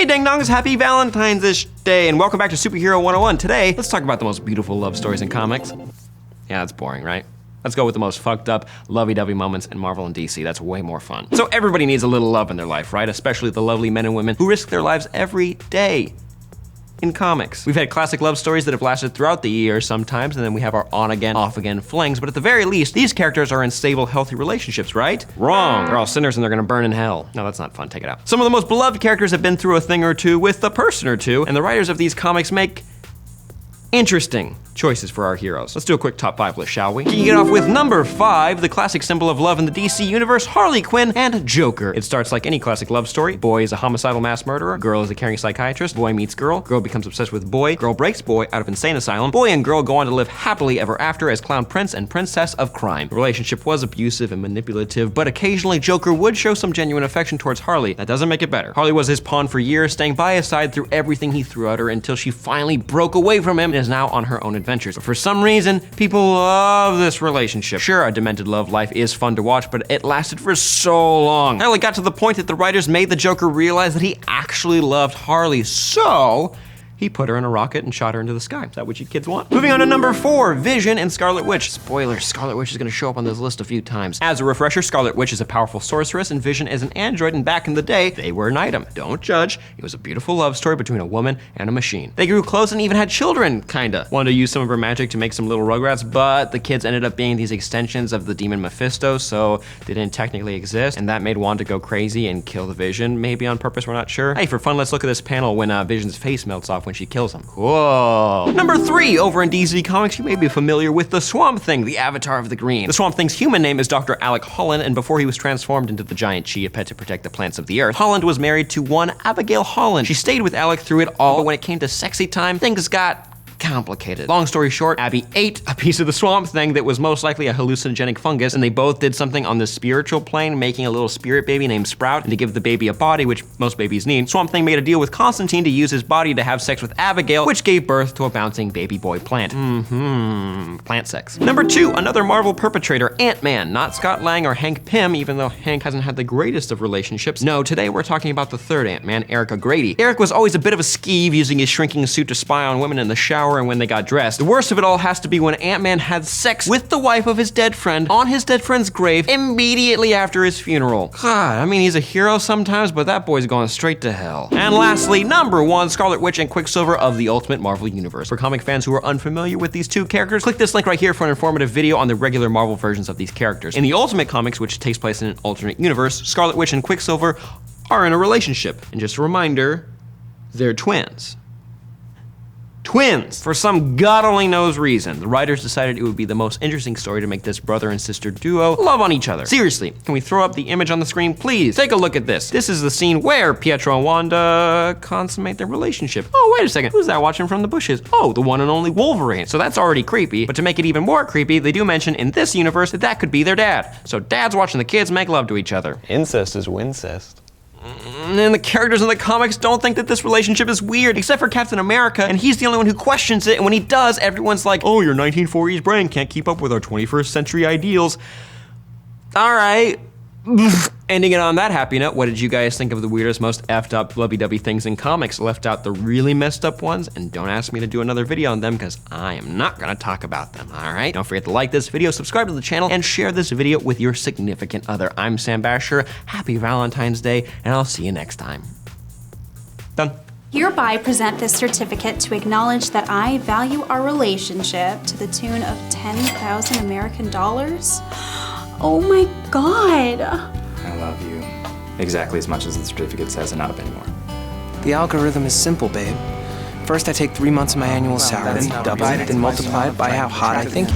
Hey Ding Dongs, happy Valentine's Day, and welcome back to Superhero 101. Today, let's talk about the most beautiful love stories in comics. Yeah, that's boring, right? Let's go with the most fucked up, lovey-dovey moments in Marvel and DC. That's way more fun. So everybody needs a little love in their life, right? Especially the lovely men and women who risk their lives every day in comics. We've had classic love stories that have lasted throughout the year sometimes, and then we have our on-again, off-again flings, but at the very least, these characters are in stable, healthy relationships, right? Wrong. They're all sinners and they're gonna burn in hell. No, that's not fun. Take it out. Some of the most beloved characters have been through a thing or two with a person or two, and the writers of these comics make interesting choices for our heroes. Let's do a quick top 5 list, shall we? Kicking it off with number 5, the classic symbol of love in the DC universe, Harley Quinn and Joker. It starts like any classic love story. Boy is a homicidal mass murderer, girl is a caring psychiatrist, boy meets girl becomes obsessed with boy, girl breaks boy out of insane asylum, boy and girl go on to live happily ever after as clown prince and princess of crime. The relationship was abusive and manipulative, but occasionally Joker would show some genuine affection towards Harley. That doesn't make it better. Harley was his pawn for years, staying by his side through everything he threw at her until she finally broke away from him and is now on her own adventures. But for some reason, people love this relationship. Sure, a demented love life is fun to watch, but it lasted for so long. It only got to the point that the writers made the Joker realize that he actually loved Harley, so he put her in a rocket and shot her into the sky. Is that what you kids want? Moving on to number 4, Vision and Scarlet Witch. Spoilers, Scarlet Witch is gonna show up on this list a few times. As a refresher, Scarlet Witch is a powerful sorceress and Vision is an android, and back in the day, they were an item. Don't judge. It was a beautiful love story between a woman and a machine. They grew close and even had children, kinda. Wanted to use some of her magic to make some little Rugrats, but the kids ended up being these extensions of the demon Mephisto, so they didn't technically exist, and that made Wanda go crazy and kill the Vision, maybe on purpose, we're not sure. Hey, for fun, let's look at this panel when Vision's face melts off when she kills him. Cool. Number 3, over in DC Comics, you may be familiar with the Swamp Thing, the Avatar of the Green. The Swamp Thing's human name is Dr. Alec Holland, and before he was transformed into the giant chia pet to protect the plants of the earth, Holland was married to one Abigail Holland. She stayed with Alec through it all, but when it came to sexy time, things got complicated. Long story short, Abby ate a piece of the Swamp Thing that was most likely a hallucinogenic fungus, and they both did something on the spiritual plane, making a little spirit baby named Sprout, and to give the baby a body, which most babies need, Swamp Thing made a deal with Constantine to use his body to have sex with Abigail, which gave birth to a bouncing baby boy plant. Plant sex. Number 2, another Marvel perpetrator, Ant-Man. Not Scott Lang or Hank Pym, even though Hank hasn't had the greatest of relationships. No, today we're talking about the third Ant-Man, Eric O'Grady. Eric was always a bit of a skeeve, using his shrinking suit to spy on women in the shower and when they got dressed. The worst of it all has to be when Ant-Man had sex with the wife of his dead friend on his dead friend's grave immediately after his funeral. God, I mean, he's a hero sometimes, but that boy's going straight to hell. And lastly, number 1, Scarlet Witch and Quicksilver of the Ultimate Marvel Universe. For comic fans who are unfamiliar with these two characters, click this link right here for an informative video on the regular Marvel versions of these characters. In the Ultimate Comics, which takes place in an alternate universe, Scarlet Witch and Quicksilver are in a relationship. And just a reminder, they're twins. Twins! For some God only knows reason, the writers decided it would be the most interesting story to make this brother and sister duo love on each other. Seriously, can we throw up the image on the screen, please? Take a look at this. This is the scene where Pietro and Wanda consummate their relationship. Oh, wait a second, who's that watching from the bushes? Oh, the one and only Wolverine. So that's already creepy, but to make it even more creepy, they do mention in this universe that that could be their dad. So dad's watching the kids make love to each other. Incest is wincest. And the characters in the comics don't think that this relationship is weird, except for Captain America, and he's the only one who questions it, and when he does, everyone's like, oh, your 1940s brain can't keep up with our 21st century ideals. All right. Ending it on that happy note, what did you guys think of the weirdest, most effed up, lovey-dovey things in comics? Left out the really messed up ones, and don't ask me to do another video on them because I am not gonna talk about them, all right? Don't forget to like this video, subscribe to the channel, and share this video with your significant other. I'm Sam Basher, happy Valentine's Day, and I'll see you next time. Done. Hereby present this certificate to acknowledge that I value our relationship to the tune of 10,000 American dollars. Oh my God. I love you. Exactly as much as the certificate says and not a penny more. The algorithm is simple, babe. First I take 3 months of my annual salary, divide it and multiply it by how hot I think